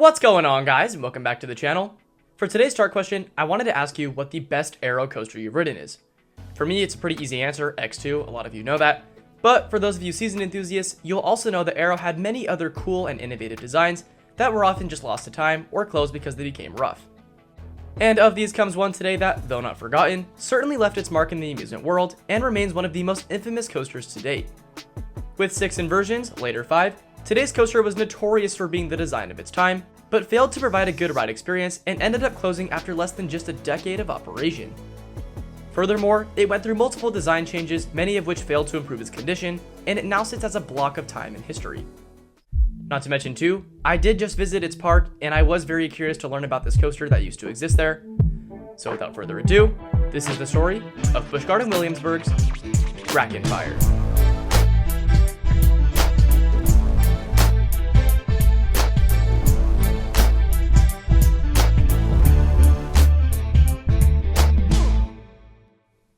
What's going on, guys, and welcome back to the channel. For today's start question, I wanted to ask you what the best aero coaster you've ridden is. For me, it's a pretty easy answer, X2, a lot of you know that. But for those of you seasoned enthusiasts, you'll also know that Aero had many other cool and innovative designs that were often just lost to time or closed because they became rough. And of these comes one today that, though not forgotten, certainly left its mark in the amusement world and remains one of the most infamous coasters to date. With 6 inversions, later 5, today's coaster was notorious for being the design of its time, but failed to provide a good ride experience and ended up closing after less than just a decade of operation. Furthermore, it went through multiple design changes, many of which failed to improve its condition, and it now sits as a block of time in history. Not to mention too, I did just visit its park, and I was very curious to learn about this coaster that used to exist there. So without further ado, this is the story of Busch Williamsburg's Drachen Fire.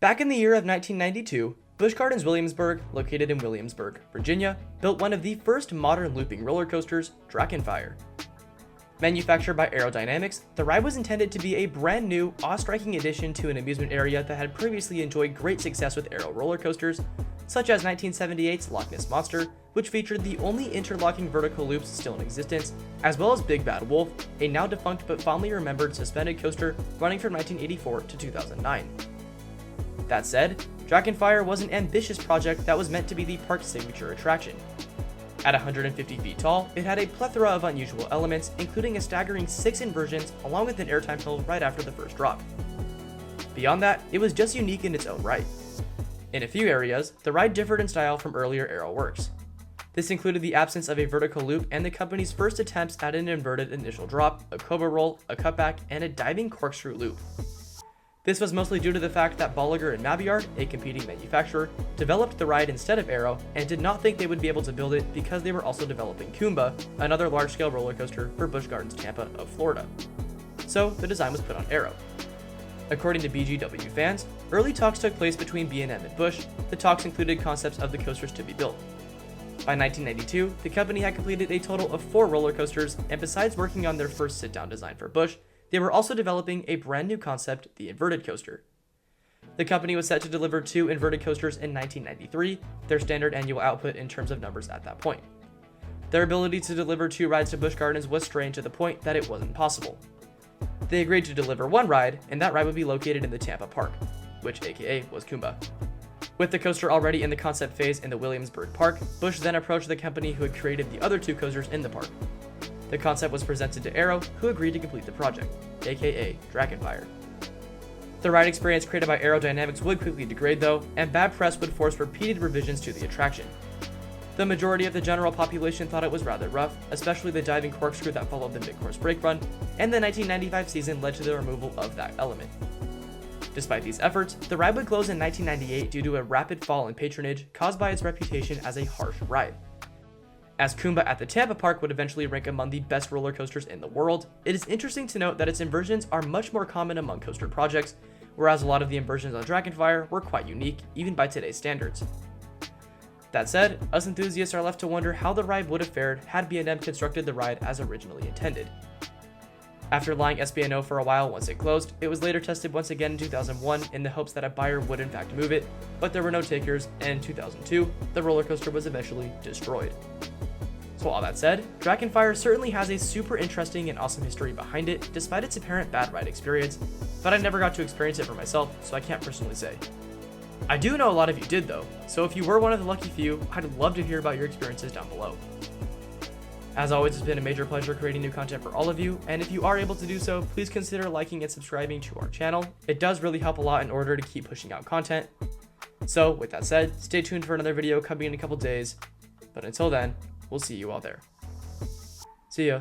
Back in the year of 1992, Busch Gardens Williamsburg, located in Williamsburg, Virginia, built one of the first modern looping roller coasters, Drachen Fire. Manufactured by Aerodynamics, the ride was intended to be a brand new, awe-striking addition to an amusement area that had previously enjoyed great success with aero roller coasters, such as 1978's Loch Ness Monster, which featured the only interlocking vertical loops still in existence, as well as Big Bad Wolf, a now defunct but fondly remembered suspended coaster running from 1984 to 2009. That said, Drachen Fire was an ambitious project that was meant to be the park's signature attraction. At 150 feet tall, it had a plethora of unusual elements, including a staggering 6 inversions along with an airtime hill right after the first drop. Beyond that, it was just unique in its own right. In a few areas, the ride differed in style from earlier aero works. This included the absence of a vertical loop and the company's first attempts at an inverted initial drop, a cobra roll, a cutback, and a diving corkscrew loop. This was mostly due to the fact that Bolliger and Mabillard, a competing manufacturer, developed the ride instead of Aero and did not think they would be able to build it because they were also developing Kumba, another large-scale roller coaster for Busch Gardens Tampa of Florida. So the design was put on Aero. According to BGW fans, early talks took place between B&M and Busch. The talks included concepts of the coasters to be built. By 1992, the company had completed a total of 4 roller coasters, and besides working on their first sit-down design for Busch, they were also developing a brand new concept, the inverted coaster. The company was set to deliver 2 inverted coasters in 1993, their standard annual output in terms of numbers at that point. Their ability to deliver 2 rides to Busch Gardens was strained to the point that it wasn't possible. They agreed to deliver 1 ride, and that ride would be located in the Tampa Park, which aka was Kumba. With the coaster already in the concept phase in the Williamsburg Park, Busch then approached the company who had created the other 2 coasters in the park. The concept was presented to Aero, who agreed to complete the project, aka Drachen Fire. The ride experience created by Aerodynamics would quickly degrade though, and bad press would force repeated revisions to the attraction. The majority of the general population thought it was rather rough, especially the diving corkscrew that followed the mid-course brake run, and the 1995 season led to the removal of that element. Despite these efforts, the ride would close in 1998 due to a rapid fall in patronage caused by its reputation as a harsh ride. As Kumba at the Tampa Park would eventually rank among the best roller coasters in the world, it is interesting to note that its inversions are much more common among coaster projects, whereas a lot of the inversions on Drachen Fire were quite unique, even by today's standards. That said, us enthusiasts are left to wonder how the ride would have fared had B&M constructed the ride as originally intended. After lying SBNO for a while once it closed, it was later tested once again in 2001 in the hopes that a buyer would in fact move it, but there were no takers, and in 2002, the roller coaster was eventually destroyed. So all that said, Drachen Fire certainly has a super interesting and awesome history behind it, despite its apparent bad ride experience, but I never got to experience it for myself, so I can't personally say. I do know a lot of you did though, so if you were one of the lucky few, I'd love to hear about your experiences down below. As always, it's been a major pleasure creating new content for all of you, and if you are able to do so, please consider liking and subscribing to our channel. It does really help a lot in order to keep pushing out content. So with that said, stay tuned for another video coming in a couple days, but until then, we'll see you all there. See ya.